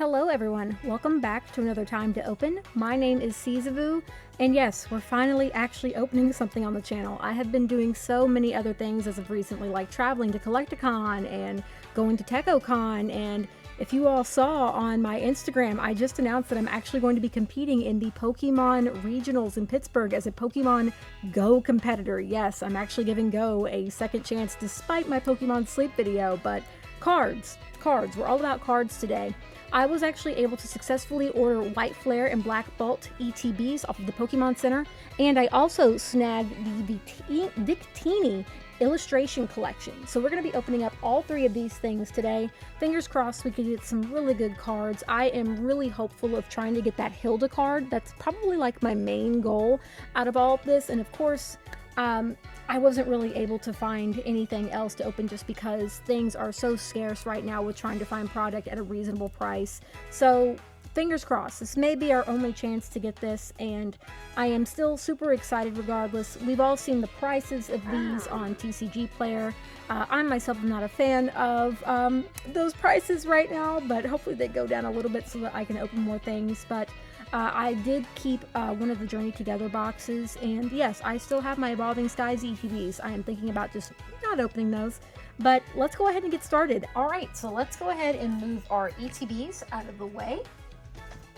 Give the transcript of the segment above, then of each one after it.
Hello everyone, welcome back to another Time to Open. My name is Seezaboo, and yes, we're finally actually opening something on the channel. I have been doing so many other things as of recently, like traveling to Collecticon and going to TechoCon, and if you all saw on my Instagram, I just announced that I'm actually going to be competing in the Pokemon Regionals in Pittsburgh as a Pokemon Go competitor. Yes, I'm actually giving Go a second chance despite my Pokemon Sleep video, but cards, we're all about cards today. I was actually able to successfully order White Flare and Black Bolt ETBs off of the Pokemon Center, and I also snagged the Victini illustration collection. So we're going to be opening up all three of these things today. Fingers crossed we can get some really good cards. I am really hopeful of trying to get that Hilda card. That's probably like my main goal out of all of this, and of course, I wasn't really able to find anything else to open just because things are so scarce right now with trying to find product at a reasonable price. So fingers crossed, this may be our only chance to get this, and I am still super excited regardless. We've all seen the prices of these on TCG Player. I myself am not a fan of those prices right now, but hopefully they go down a little bit so that I can open more things. But I did keep one of the Journey Together boxes, and yes, I still have my Evolving Skies ETBs. I am thinking about just not opening those, but let's go ahead and get started. All right, so let's go ahead and move our ETBs out of the way,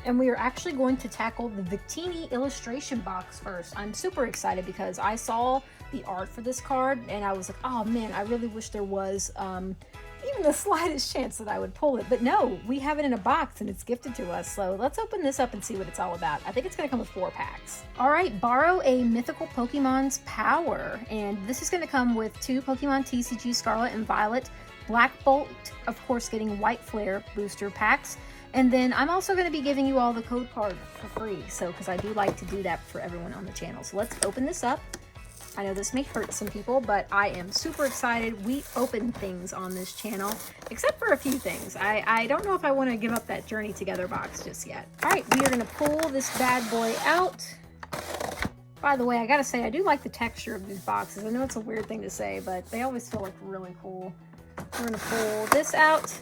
and we are actually going to tackle the Victini illustration box first. I'm super excited because I saw the art for this card, and I was like, oh man, I really wish there was even the slightest chance that I would pull it, but no, we have it in a box and it's gifted to us. So let's open this up and see what it's all about. I think it's going to come with 4 packs. All right, borrow a mythical Pokemon's power, and this is going to come with 2 Pokemon TCG Scarlet and Violet, Black Bolt, of course, getting White Flare booster packs, and then I'm also going to be giving you all the code card for free. So because I do like to do that for everyone on the channel. So let's open this up. I know this may hurt some people, but I am super excited. We open things on this channel, except for a few things. I don't know if I want to give up that Journey Together box just yet. All right, we are going to pull this bad boy out. By the way, I gotta say, I do like the texture of these boxes. I know it's a weird thing to say, but they always feel like really cool. We're going to pull this out.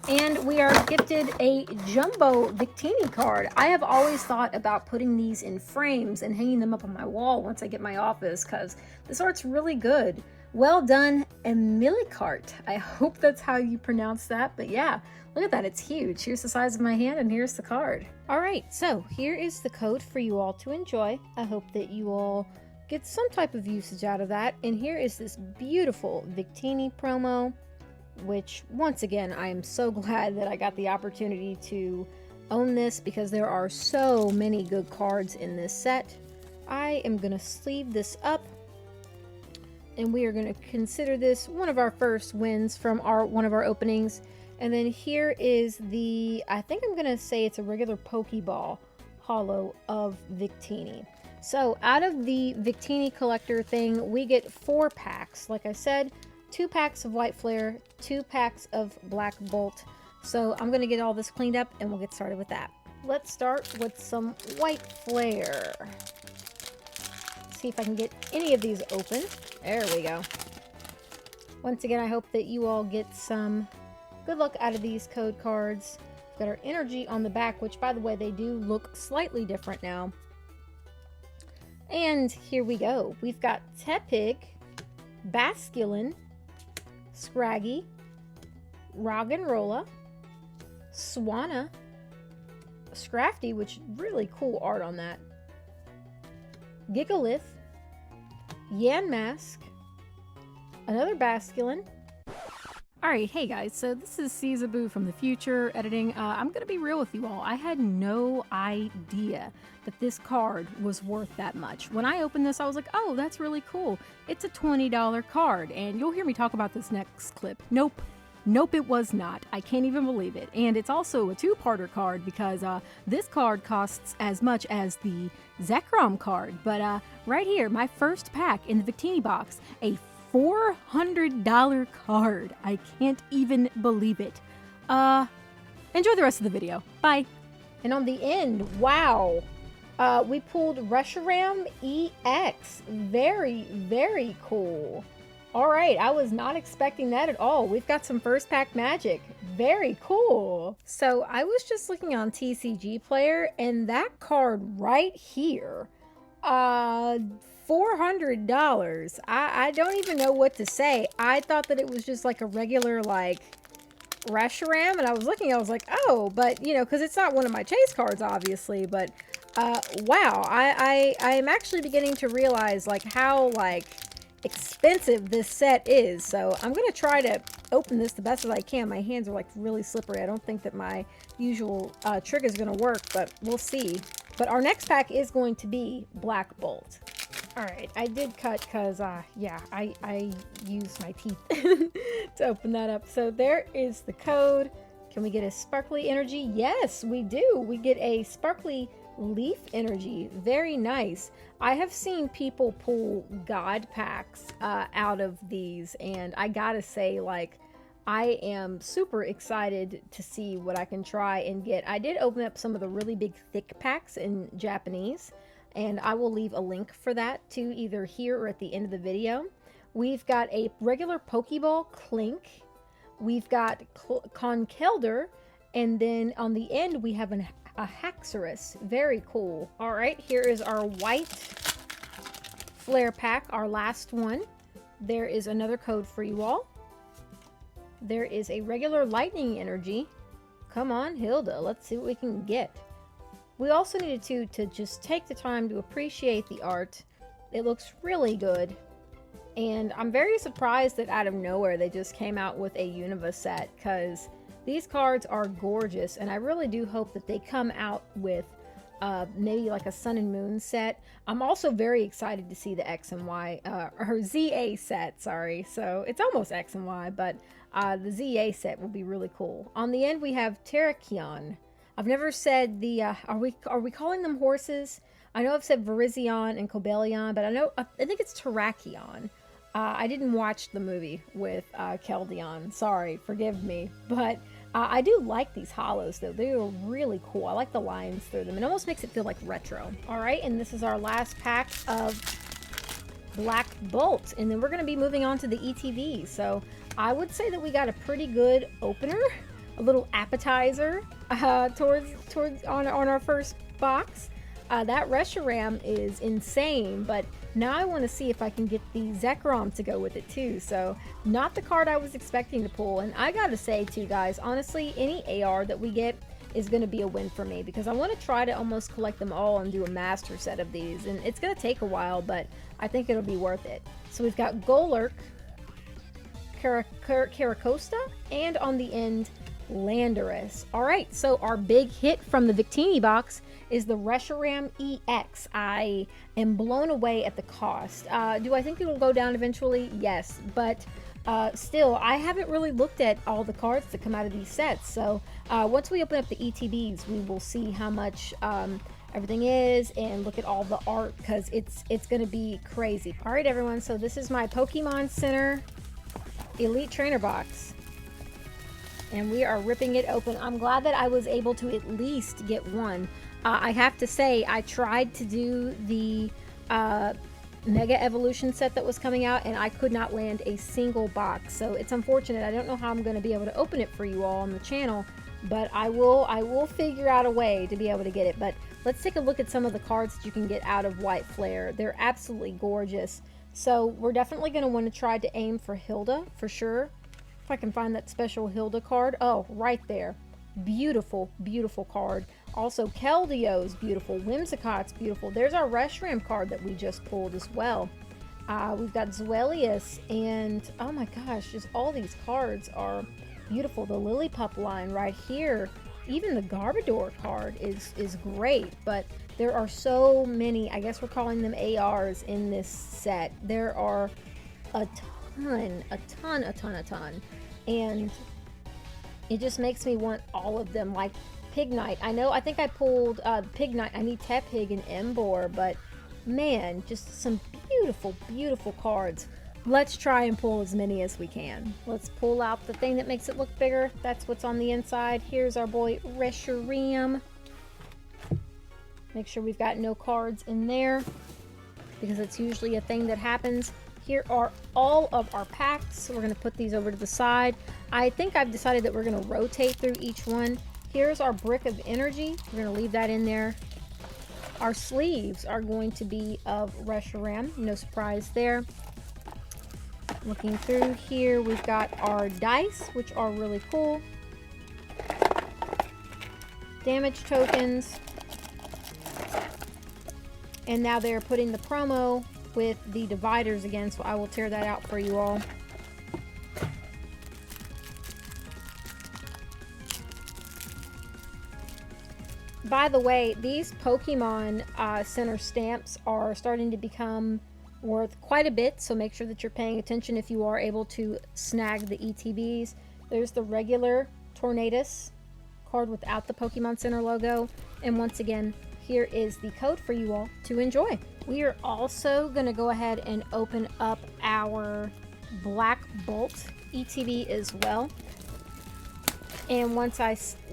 And we are gifted a Jumbo Victini card. I have always thought about putting these in frames and hanging them up on my wall once I get my office, because this art's really good. Well done, Emilicart. I hope that's how you pronounce that, but yeah, look at that, it's huge. Here's the size of my hand, and here's the card. All right, so here is the code for you all to enjoy. I hope that you all get some type of usage out of that. And here is this beautiful Victini promo, which once again, I am so glad that I got the opportunity to own this because there are so many good cards in this set. I am going to sleeve this up, and we are going to consider this one of our first wins from one of our openings. And then here is the, I think I'm going to say it's a regular Pokeball holo of Victini. So out of the Victini collector thing, we get 4 packs. Like I said, 2 packs of White Flare, 2 packs of Black Bolt. So I'm going to get all this cleaned up and we'll get started with that. Let's start with some White Flare. See if I can get any of these open. There we go. Once again, I hope that you all get some good luck out of these code cards. We've got our energy on the back, which by the way, they do look slightly different now. And here we go. We've got Tepig, Basculin, Scraggy, Roggenrola, Swanna, Scrafty, which really cool art on that, Gigalith, Yanmask, another Basculin. Alright, hey guys, so this is Seezaboo from the future editing. I'm going to be real with you all. I had no idea that this card was worth that much. When I opened this, I was like, oh, that's really cool. It's a $20 card, and you'll hear me talk about this next clip. Nope, it was not. I can't even believe it. And it's also a 2-parter card because this card costs as much as the Zekrom card. But right here, my first pack in the Victini box, a $400 card. I can't even believe it. Enjoy the rest of the video. Bye. And on the end, wow. We pulled Reshiram EX. Very, very cool All right, I was not expecting that at all. We've got some first pack magic. Very cool. So I was just looking on TCG Player, and that card right here, $400. I don't even know what to say. I thought that it was just like a regular like Reshiram, and I was looking, I was like, oh, but you know, because it's not one of my chase cards, obviously, but wow, I'm actually beginning to realize like how like expensive this set is. So I'm gonna try to open this the best as I can. My hands are like really slippery. I don't think that my usual trick is gonna work, but we'll see. But our next pack is going to be Black Bolt. All right, I did cut because, yeah, I used my teeth to open that up. So there is the code. Can we get a sparkly energy? Yes, we do. We get a sparkly leaf energy. Very nice. I have seen people pull God packs out of these, and I gotta say, like, I am super excited to see what I can try and get. I did open up some of the really big thick packs in Japanese, and I will leave a link for that too, either here or at the end of the video. We've got a regular Pokeball Clink. We've got Conkeldurr, and then on the end we have a Haxorus. Very cool. All right, here is our white flare pack, our last one. There is another code for you all. There is a regular lightning energy. Come on, Hilda, let's see what we can get. We also needed to just take the time to appreciate the art. It looks really good. And I'm very surprised that out of nowhere they just came out with a Unova set, because these cards are gorgeous, and I really do hope that they come out with maybe like a Sun and Moon set. I'm also very excited to see the X and Y, or ZA set, sorry. So it's almost X and Y, but the ZA set will be really cool. On the end we have Terrakion. I've never said the, are we calling them horses? I know I've said Virizion and Cobalion, but I think it's Terrakion. I didn't watch the movie with Keldon. Sorry, forgive me. But I do like these hollows, though. They are really cool. I like the lines through them. It almost makes it feel like retro. All right, and this is our last pack of Black Bolt. And then we're going to be moving on to the ETV. So I would say that we got a pretty good opener, a little appetizer on our first box. That Reshiram is insane, but now I want to see if I can get the Zekrom to go with it too. So not the card I was expecting to pull, and I gotta say too, guys, honestly, any AR that we get is going to be a win for me, because I want to try to almost collect them all and do a master set of these, and it's going to take a while, but I think it'll be worth it. So we've got Golurk, Caracosta, and on the end, Landorus. All right, so our big hit from the Victini box is the Reshiram EX. I am blown away at the cost. Do I think it will go down eventually? Yes, but still, I haven't really looked at all the cards that come out of these sets. So once we open up the ETBs, we will see how much everything is and look at all the art, because it's going to be crazy. All right, everyone, so this is my Pokemon Center Elite Trainer box, and we are ripping it open. I'm glad that I was able to at least get one. I have to say, I tried to do the Mega Evolution set that was coming out, and I could not land a single box. So it's unfortunate. I don't know how I'm going to be able to open it for you all on the channel, but I will figure out a way to be able to get it. But let's take a look at some of the cards that you can get out of White Flare. They're absolutely gorgeous. So we're definitely going to want to try to aim for Hilda for sure. If I can find that special Hilda card. Oh, right there. Beautiful, beautiful card. Also, Keldio's beautiful. Whimsicott's beautiful. There's our Reshiram card that we just pulled as well. We've got Zweilous, and oh my gosh, just all these cards are beautiful. The Lillipup line right here. Even the Garbodor card is great, but there are so many, I guess we're calling them ARs in this set. There are a ton. And it just makes me want all of them, like Pignite. I think I pulled Pignite. I need Tepig and Emboar, but man, just some beautiful, beautiful cards. Let's try and pull as many as we can. Let's pull out the thing that makes it look bigger. That's what's on the inside. Here's our boy Reshiram. Make sure we've got no cards in there, because it's usually a thing that happens. Here are all of our packs. We're going to put these over to the side. I think I've decided that we're going to rotate through each one. Here's our brick of energy. We're going to leave that in there. Our sleeves are going to be of Reshiram. No surprise there. Looking through here, we've got our dice, which are really cool. Damage tokens. And now they're putting the promo with the dividers again, so I will tear that out for you all. By the way, these Pokemon Center stamps are starting to become worth quite a bit, so make sure that you're paying attention if you are able to snag the ETBs. There's the regular Tornadus card without the Pokemon Center logo, and once again, here is the code for you all to enjoy. We are also going to go ahead and open up our Black Bolt ETB as well. And once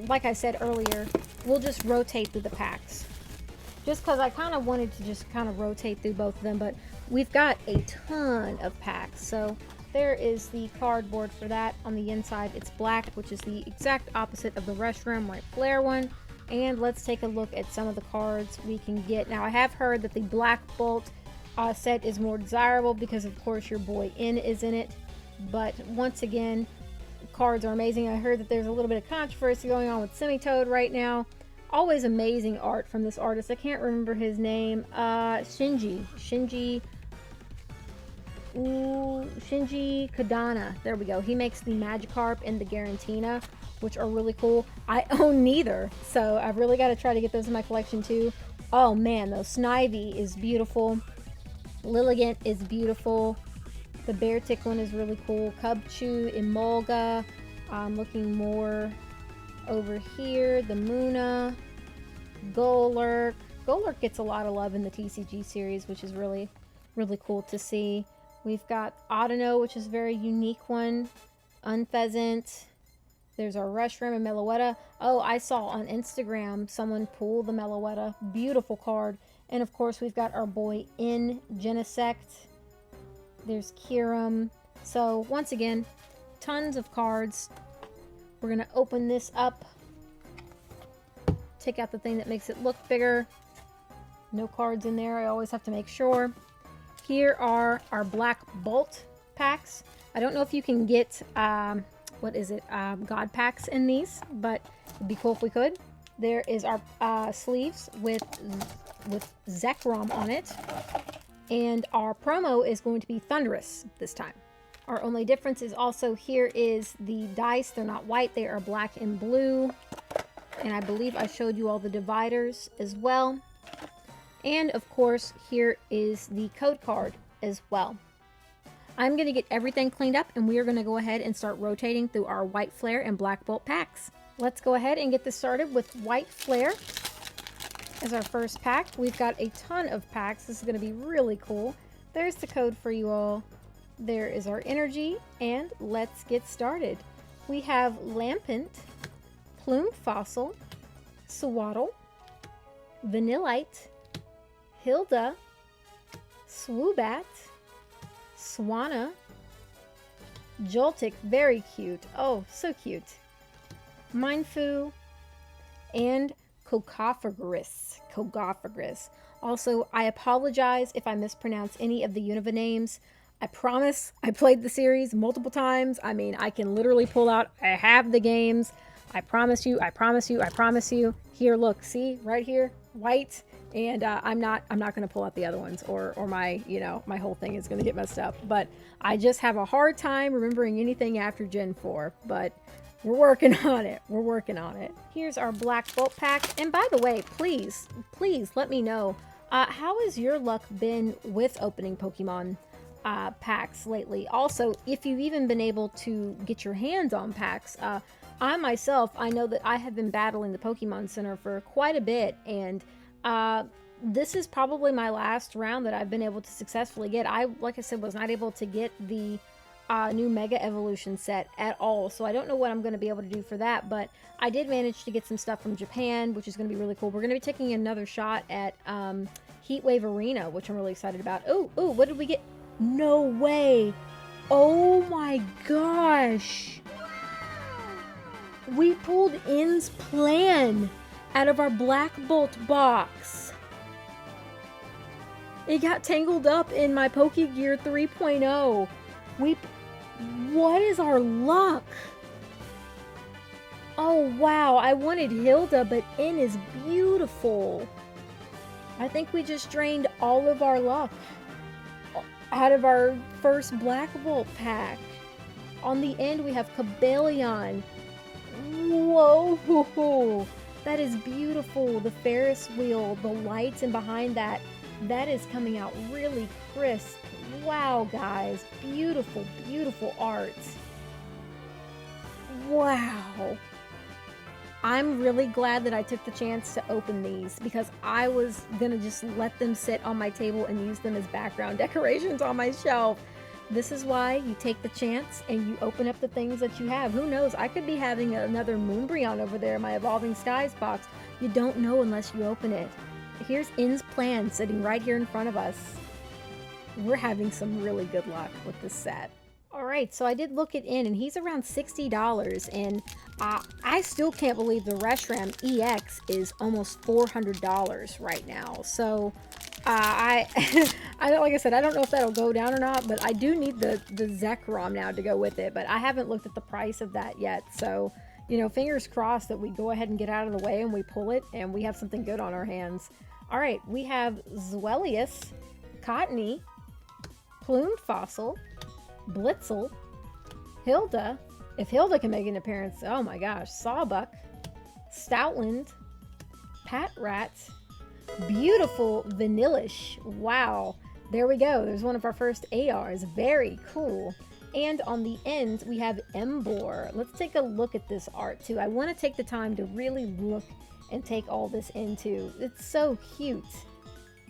like I said earlier, we'll just rotate through the packs. Just because I kind of wanted to just kind of rotate through both of them, but we've got a ton of packs. So there is the cardboard for that. On the inside, it's black, which is the exact opposite of the Reshiram White Flare one. And let's take a look at some of the cards we can get. Now, I have heard that the Black Bolt set is more desirable because, of course, your boy N is in it. But once again, cards are amazing. I heard that there's a little bit of controversy going on with Semi-Toad right now. Always amazing art from this artist. I can't remember his name. Shinji Kadana. There we go. He makes the Magikarp and the Garantina, which are really cool. I own neither, so I've really got to try to get those in my collection too. Oh man, though, Snivy is beautiful. Lilligant is beautiful. The Beartic one is really cool. Cubchoo, Emolga. I'm looking more over here. The Munna. Golurk. Golurk gets a lot of love in the TCG series, which is really, really cool to see. We've got Audino, which is a very unique one. Unpheasant. There's our Reshiram and Meloetta. Oh, I saw on Instagram someone pull the Meloetta. Beautiful card. And of course, we've got our boy in Genesect. There's Kyurem. So once again, tons of cards. We're going to open this up. Take out the thing that makes it look bigger. No cards in there. I always have to make sure. Here are our Black Bolt packs. I don't know if you can get, what is it, God packs in these, but it'd be cool if we could. There is our sleeves with Zekrom on it. And our promo is going to be Thundurus this time. Our only difference is also here is the dice. They're not white, they are black and blue. And I believe I showed you all the dividers as well. And of course, here is the code card as well. I'm going to get everything cleaned up and we are going to go ahead and start rotating through our White Flare and Black Bolt packs. Let's go ahead and get this started with White Flare as our first pack. We've got a ton of packs. This is going to be really cool. There's the code for you all. There is our energy, and let's get started. We have Lampent, Plume Fossil, Swaddle, Vanillite, Hilda, Swoobat, Swanna, Joltik, very cute. Oh, so cute. Mindfu, and Cogophagus. Also, I apologize if I mispronounce any of the Unova names. I promise I played the series multiple times. I mean, I can literally pull out, I have the games. I promise you, I promise you, I promise you. Here, look, see, right here, white. And I'm not going to pull out the other ones or my, my whole thing is going to get messed up. But I just have a hard time remembering anything after Gen 4. But we're working on it. We're working on it. Here's our Black Bolt pack. And by the way, please let me know, how has your luck been with opening Pokemon packs lately? Also, if you've even been able to get your hands on packs. I myself, I know that I have been battling the Pokemon Center for quite a bit. And this is probably my last round that I've been able to successfully get. I, like I said, was not able to get the new Mega Evolution set at all, so I don't know what I'm going to be able to do for that, but I did manage to get some stuff from Japan, which is going to be really cool. We're going to be taking another shot at Heatwave Arena, which I'm really excited about. Oh, what did we get? No way. Oh my gosh. We pulled In's plan out of our Black Bolt box. It got tangled up in my Pokegear 3.0. What is our luck? Oh wow, I wanted Hilda, but In is beautiful. I think we just drained all of our luck out of our first Black Bolt pack. On the end, we have Cobalion. Whoa, that is beautiful. The Ferris wheel, the lights, and behind that is coming out really crisp. Wow, guys, beautiful, beautiful art. Wow. I'm really glad that I took the chance to open these because I was gonna just let them sit on my table and use them as background decorations on my shelf. This is why you take the chance and you open up the things that you have. Who knows? I could be having another Moonbreon over there in my Evolving Skies box. You don't know unless you open it. Here's In's plan sitting right here in front of us. We're having some really good luck with this set. All right, so I did look it in, and he's around $60, and I still can't believe the Reshiram EX is almost $400 right now. So I like I said, I don't know if that'll go down or not, but I do need the Zekrom now to go with it, but I haven't looked at the price of that yet. So, you know, fingers crossed that we go ahead and get out of the way and we pull it and we have something good on our hands. All right, we have Zweilous, Cottony, Plumed Fossil, Blitzel, Hilda, if Hilda can make an appearance, oh my gosh, Sawbuck, Stoutland, Patrat, beautiful Vanillish. Wow, there we go. There's one of our first ARs. Very cool. And on the end, we have Emboar. Let's take a look at this art too. I want to take the time to really look and take all this into. It's so cute.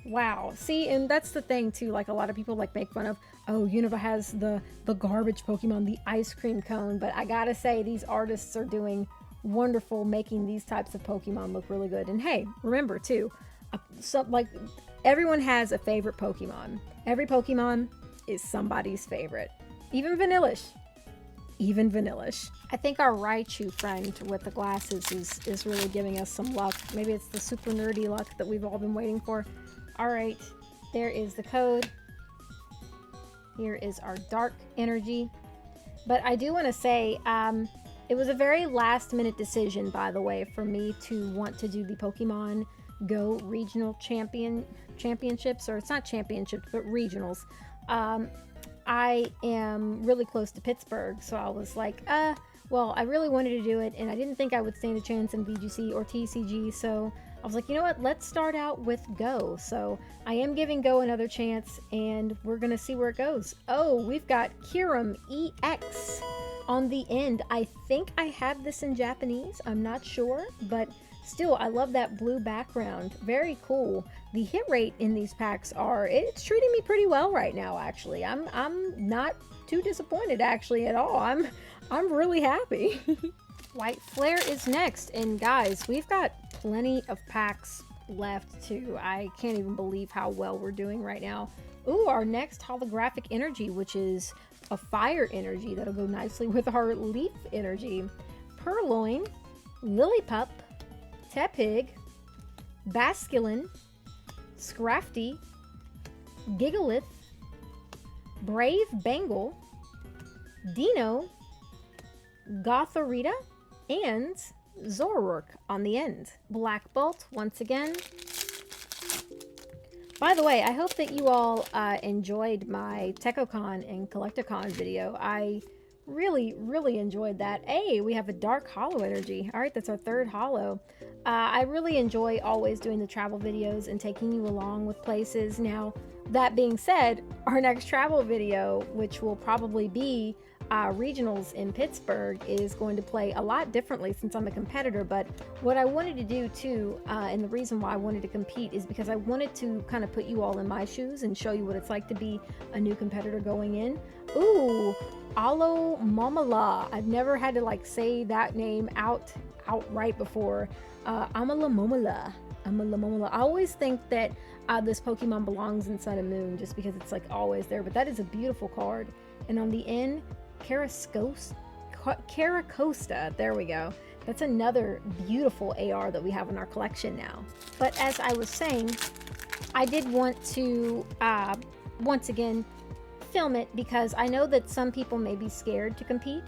Wow. See, and that's the thing too, like a lot of people like make fun of, oh, Unova has the garbage Pokemon, the ice cream cone, but I gotta say these artists are doing wonderful making these types of Pokemon look really good. And hey, remember too, like everyone has a favorite Pokemon. Every Pokemon is somebody's favorite. Even Vanillish. Even Vanillish. I think our Raichu friend with the glasses is really giving us some luck. Maybe it's the super nerdy luck that we've all been waiting for. Alright, there is the code. Here is our dark energy. But I do want to say, it was a very last minute decision, by the way, for me to want to do the Pokemon Go regional championships, or it's not championships, but regionals. I am really close to Pittsburgh, so I was like, well, I really wanted to do it, and I didn't think I would stand a chance in VGC or TCG, so I was like, you know what, let's start out with Go. So I am giving Go another chance, and we're going to see where it goes. Oh, we've got Kyurem EX on the end. I think I have this in Japanese. I'm not sure, but still, I love that blue background. Very cool. The hit rate in these packs it's treating me pretty well right now, actually. I'm not too disappointed, actually, at all. I'm really happy. White Flare is next, and guys, we've got plenty of packs left too. I can't even believe how well we're doing right now. Ooh, our next holographic energy, which is a fire energy that'll go nicely with our leaf energy. Purloin, Lillipup, Tepig, Basculin, Scrafty, Gigalith, Brave Bengal, Dino, Gothorita, and Zoroark on the end. Black Bolt once again. By the way, I hope that you all enjoyed my TechoCon and Collecticon video. I really, really enjoyed that. Hey, we have a dark holo energy. All right, that's our third holo. I really enjoy always doing the travel videos and taking you along with places. Now, that being said, our next travel video, which will probably be regionals in Pittsburgh, is going to play a lot differently since I'm a competitor. But what I wanted to do too, and the reason why I wanted to compete, is because I wanted to kind of put you all in my shoes and show you what it's like to be a new competitor going in. Ooh, Alomomola. I've never had to like say that name outright before. Alomomola. Alomomola. I always think that this Pokemon belongs in Sun and Moon just because it's like always there, but that is a beautiful card. And on the end, Caracosta, there we go. That's another beautiful AR that we have in our collection now. But as I was saying, I did want to, once again, film it because I know that some people may be scared to compete.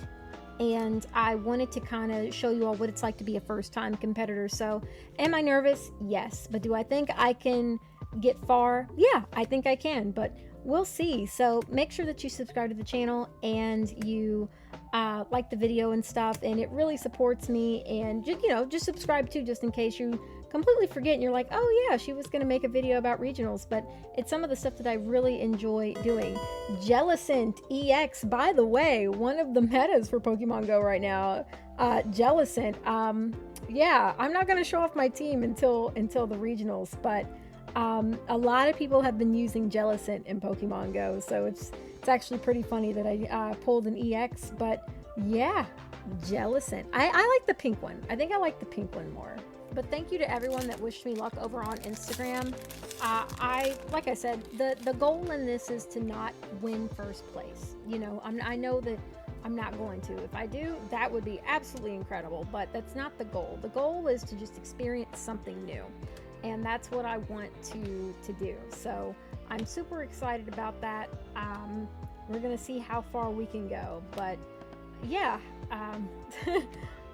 And I wanted to kind of show you all what it's like to be a first-time competitor. So, am I nervous? Yes. But do I think I can get far? Yeah, I think I can. But we'll see. So, make sure that you subscribe to the channel and you like the video and stuff. And it really supports me. And, just subscribe too, just in case you completely forget and you're like, oh yeah, she was going to make a video about regionals, but it's some of the stuff that I really enjoy doing. Jellicent EX, by the way, one of the metas for Pokemon Go right now. Jellicent, yeah, I'm not going to show off my team until the regionals, but a lot of people have been using Jellicent in Pokemon Go, so it's actually pretty funny that I pulled an EX, but yeah, Jellicent. I like the pink one. I think I like the pink one more. But thank you to everyone that wished me luck over on Instagram. Like I said, the goal in this is to not win first place. I know that I'm not going to. If I do, that would be absolutely incredible, but that's not the goal. The goal is to just experience something new. And that's what I want to do. So I'm super excited about that. We're going to see how far we can go. But yeah,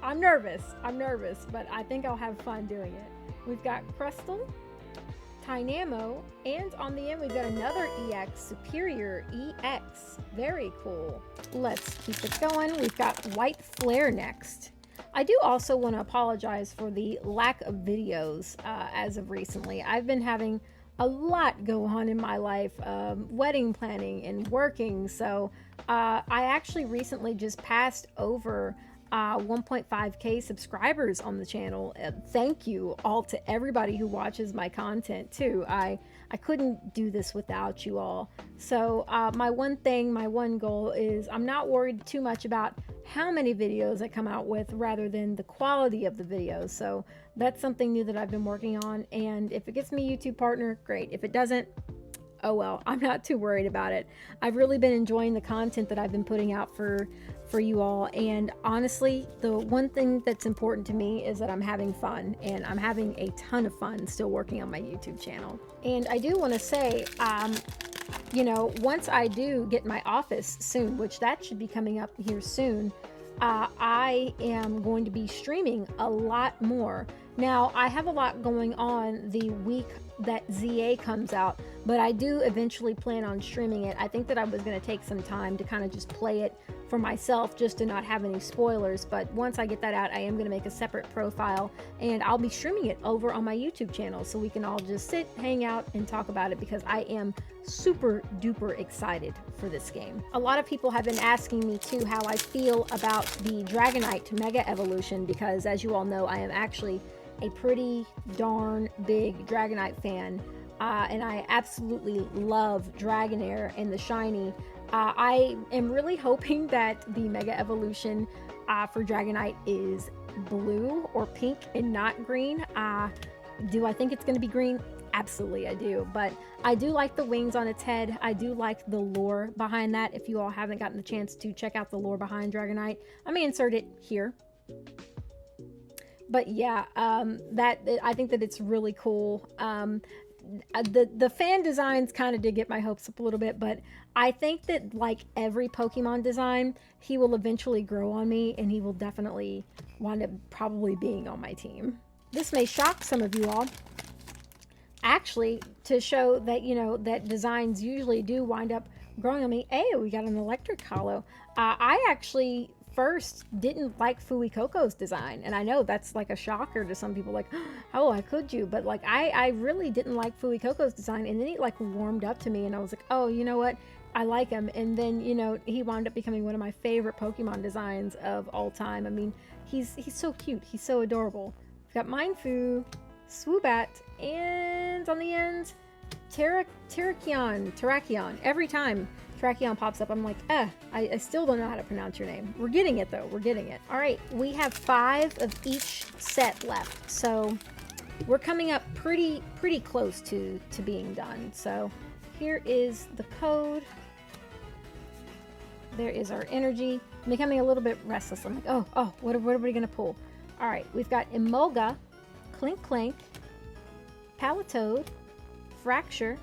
I'm nervous, but I think I'll have fun doing it. We've got Crustle, Tynamo, and on the end we've got another EX, Superior EX. Very cool. Let's keep it going. We've got White Flare next. I do also want to apologize for the lack of videos as of recently. I've been having a lot go on in my life, wedding planning and working, so I actually recently just passed over 1.5k subscribers on the channel. Thank you all to everybody who watches my content too. I couldn't do this without you all. So my one goal is I'm not worried too much about how many videos I come out with rather than the quality of the videos. So that's something new that I've been working on, and if it gets me a YouTube partner, great. If it doesn't, oh well, I'm not too worried about it. I've really been enjoying the content that I've been putting out for you all, and honestly, the one thing that's important to me is that I'm having fun, and I'm having a ton of fun still working on my YouTube channel. And I do want to say, once I do get my office soon, which that should be coming up here soon, I am going to be streaming a lot more. Now, I have a lot going on the week that ZA comes out, but I do eventually plan on streaming it. I think that I was going to take some time to kind of just play it for myself just to not have any spoilers, but once I get that out, I am going to make a separate profile and I'll be streaming it over on my YouTube channel so we can all just sit, hang out, and talk about it because I am super duper excited for this game. A lot of people have been asking me too how I feel about the Dragonite Mega Evolution because, as you all know, I am actually a pretty darn big Dragonite fan, and I absolutely love Dragonair and the shiny. I am really hoping that the Mega Evolution for Dragonite is blue or pink and not green. Do I think it's going to be green? Absolutely I do, but I do like the wings on its head. I do like the lore behind that. If you all haven't gotten the chance to check out the lore behind Dragonite, I may insert it here. But yeah, I think that it's really cool. The fan designs kind of did get my hopes up a little bit, but I think that like every Pokemon design, he will eventually grow on me and he will definitely wind up probably being on my team. This may shock some of you all. Actually, to show that, that designs usually do wind up growing on me. Hey, we got an electric hollow. I actually first didn't like Fuecoco's design, and I know that's like a shocker to some people, like, oh, how could you? But like I really didn't like Fuecoco's design, and then he like warmed up to me and I was like, oh, you know what, I like him. And then he wound up becoming one of my favorite Pokemon designs of all time. I mean, he's so cute, he's so adorable. We've got Mindfu, Swoobat, and on the end Terrakion. Every time Terrakion pops up, I'm like, I still don't know how to pronounce your name. We're getting it though, we're getting it. All right, we have 5 of each set left. So we're coming up pretty close to being done. So here is the code. There is our energy. I'm becoming a little bit restless. I'm like, oh, what are we gonna pull? All right, we've got Emolga, Clink Clank, Palatoad, Fracture.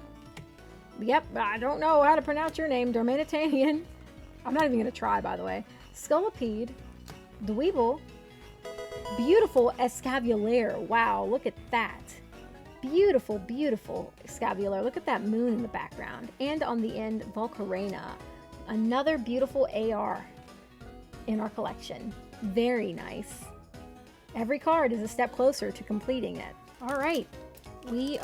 Yep, I don't know how to pronounce your name. Darmanitanian. I'm not even gonna try, by the way. Scolipede, Dweeble, beautiful Escavalier. Wow, look at that. Beautiful, beautiful Escavalier. Look at that moon in the background. And on the end, Volcarena. Another beautiful AR in our collection. Very nice. Every card is a step closer to completing it. All right, we've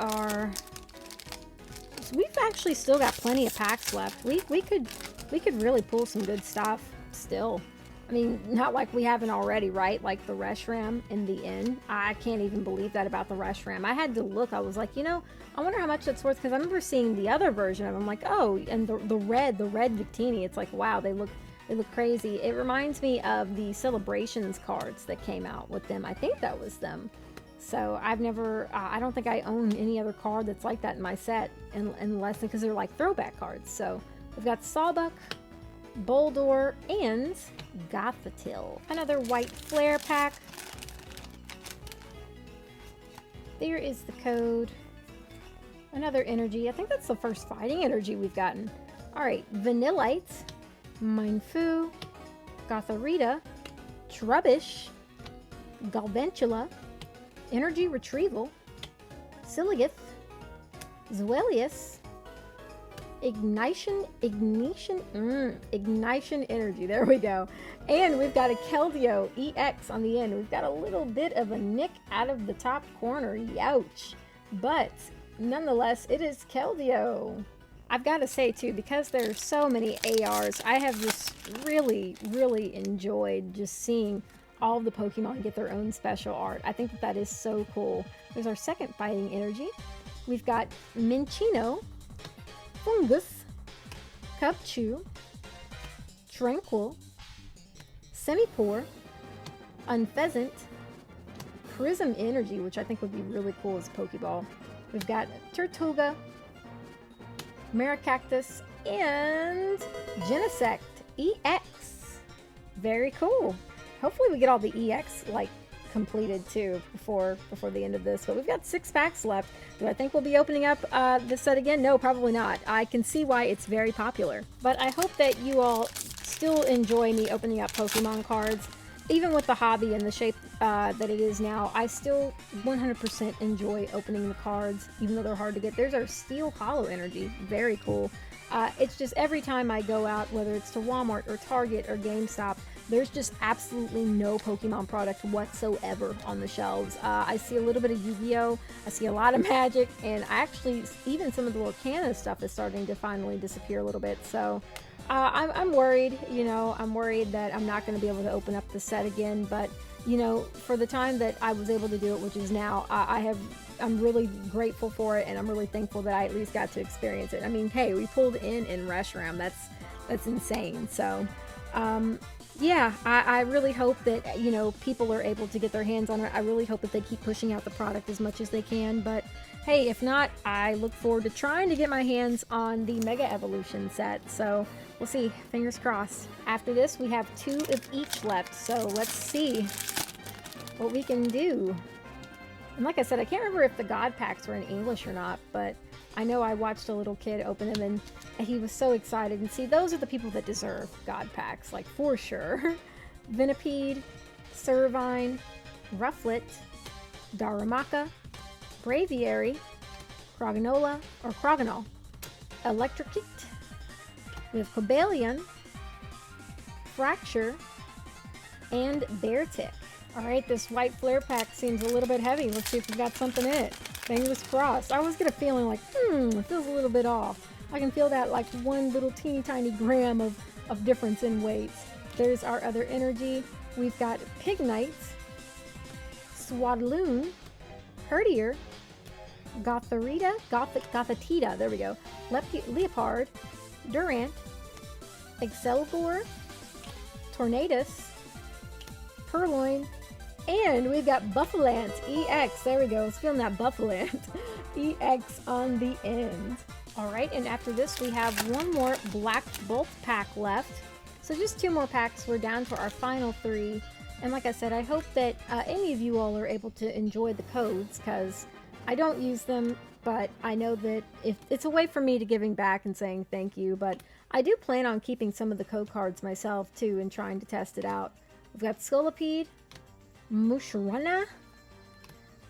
actually still got plenty of packs left. We could really pull some good stuff still. I mean, not like we haven't already, right? Like the Reshiram in the inn. I can't even believe that about the Reshiram. I had to look. I was like, you know, I wonder how much that's worth, because I remember seeing the other version of them. I'm like, oh, and the red Victini. It's like, wow, they look crazy. It reminds me of the Celebrations cards that came out with them. I think that was them. So I've never, I don't think I own any other card that's like that in my set, unless, because they're like throwback cards. So we've got Sawbuck, Boldore, and Gothitelle. Another white flare pack. There is the code. Another energy. I think that's the first fighting energy we've gotten. All right, Vanillite, Mienfoo, Gothorita, Trubbish, Galvantula, Energy Retrieval, Siligith, Zweilous, Ignition Energy. There we go. And we've got a Keldeo EX on the end. We've got a little bit of a nick out of the top corner. Youch. But nonetheless, it is Keldeo. I've got to say too, because there's so many ARs, I have just really enjoyed just seeing all of the Pokemon get their own special art. I think that is so cool. There's our second fighting energy. We've got Minccino, Fungus, Cubchoo, Tranquil, Semipour, Unfezant, Prism Energy, which I think would be really cool as a Pokeball. We've got Turtuga, Maracactus, and Genesect EX. Very cool. Hopefully we get all the EX like completed too before the end of this. But we've got 6 packs left. Do I think we'll be opening up this set again? No, probably not. I can see why it's very popular. But I hope that you all still enjoy me opening up Pokemon cards. Even with the hobby and the shape that it is now, I still 100% enjoy opening the cards, even though they're hard to get. There's our Steel Hollow Energy. Very cool. It's just every time I go out, whether it's to Walmart or Target or GameStop, there's just absolutely no Pokemon product whatsoever on the shelves. I see a little bit of Yu-Gi-Oh! I see a lot of Magic, and actually even some of the Lorcana stuff is starting to finally disappear a little bit. So I'm worried, you know, I'm worried that I'm not going to be able to open up the set again. But, you know, for the time that I was able to do it, which is now, I'm really grateful for it, and I'm really thankful that I at least got to experience it. I mean, hey, we pulled in Reshiram. That's insane. So, yeah, I really hope that, you know, people are able to get their hands on it. I really hope that they keep pushing out the product as much as they can. But hey, if not, I look forward to trying to get my hands on the Mega Evolution set. So we'll see. Fingers crossed. After this, we have 2 of each left. So let's see what we can do. And like I said, I can't remember if the God packs were in English or not, but I know I watched a little kid open them and he was so excited. And see, those are the people that deserve God packs, like for sure. Venipede, Servine, Rufflet, Darumaka, Braviary, Croganola, or Crogonal, Electrocute. We have Cobalion, Fracture, and Beartic. Alright, this white flare pack seems a little bit heavy. Let's see if we've got something in it. Fingers crossed. I always get a feeling like, it feels a little bit off. I can feel that like one little teeny tiny gram of difference in weight. There's our other energy. We've got Pignite, Swadloon, Herdier, Gothitita, there we go, Leopard, Durant, Excalibur, Tornadus, Purloin, And we've got Buffalant EX. There we go. I was feeling that Buffalant EX on the end. All right, and after this, we have one more Black Bolt pack left. So just 2 more packs. We're down to our final 3. And like I said, I hope that any of you all are able to enjoy the codes, because I don't use them, but I know that if it's a way for me to giving back and saying thank you. But I do plan on keeping some of the code cards myself too and trying to test it out. We've got Scolipede, Musharana,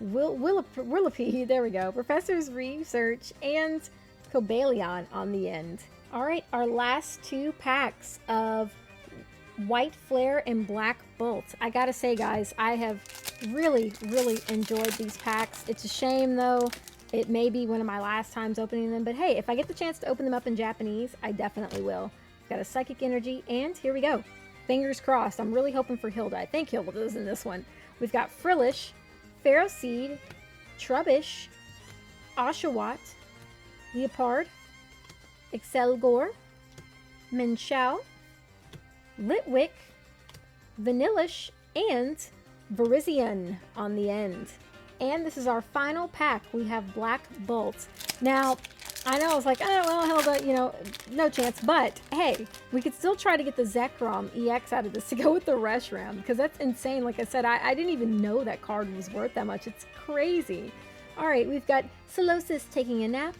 Willipede, there we go, Professor's Research, and Cobalion on the end. Alright, our last 2 packs of White Flare and Black Bolt. I gotta say, guys, I have really enjoyed these packs. It's a shame, though. It may be one of my last times opening them, but hey, if I get the chance to open them up in Japanese, I definitely will. We've got a Psychic Energy, and here we go. Fingers crossed. I'm really hoping for Hilda. I think Hilda is in this one. We've got Frillish, Ferroseed, Trubbish, Oshawott, Leopard, Excelgor, Minshao, Litwick, Vanillish, and Virizion on the end. And this is our final pack. We have Black Bolt. Now, I know I was like, oh, well, Hilda, you know, no chance. But, hey, we could still try to get the Zekrom EX out of this to go with the Reshiram, because that's insane. Like I said, I didn't even know that card was worth that much. It's crazy. All right, we've got Solosis Taking a Nap,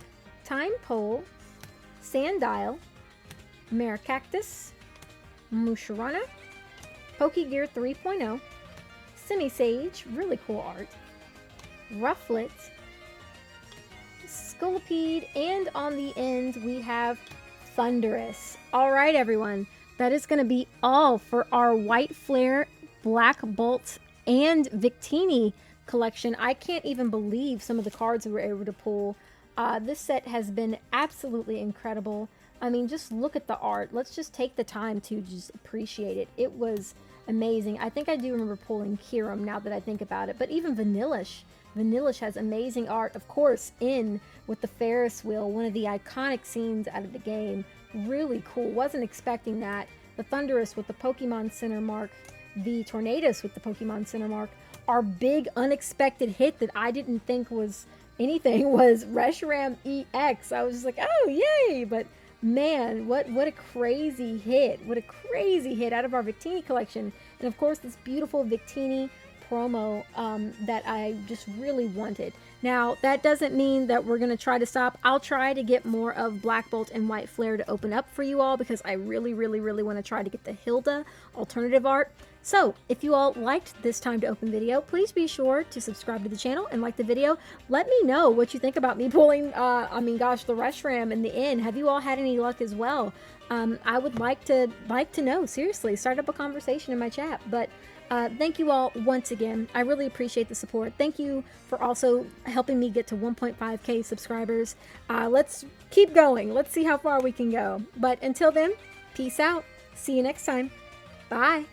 Time Pole, Sandile, Maracactus, Musharana, Pokegear 3.0, Simisage, really cool art, Rufflet, Scolipede, and on the end we have Thundurus. All right, everyone, that is going to be all for our White Flare, Black Bolt, and Victini collection. I can't even believe some of the cards we were able to pull. This set has been absolutely incredible. I mean, just look at the art. Let's just take the time to just appreciate it. It was amazing. I think I do remember pulling Kyurem now that I think about it, but even Vanillish. Vanillish has amazing art, of course, in with the Ferris wheel, one of the iconic scenes out of the game. Really cool. Wasn't expecting that. The Thundurus with the Pokemon Center mark, the Tornadus with the Pokemon Center mark. Our big unexpected hit that I didn't think was anything was Reshiram EX. I was just like, oh, yay! But man, what a crazy hit. What a crazy hit out of our Victini collection. And of course, this beautiful Victini promo that I just really wanted. Now, that doesn't mean that we're going to try to stop. I'll try to get more of Black Bolt and White Flare to open up for you all, because I really want to try to get the Hilda alternative art. So, if you all liked this time to open video, please be sure to subscribe to the channel and like the video. Let me know what you think about me pulling, the Reshiram in the end. Have you all had any luck as well? I would like to know, seriously, start up a conversation in my chat. But thank you all once again. I really appreciate the support. Thank you for also helping me get to 1.5k subscribers. Let's keep going. Let's see how far we can go. But until then, peace out. See you next time. Bye.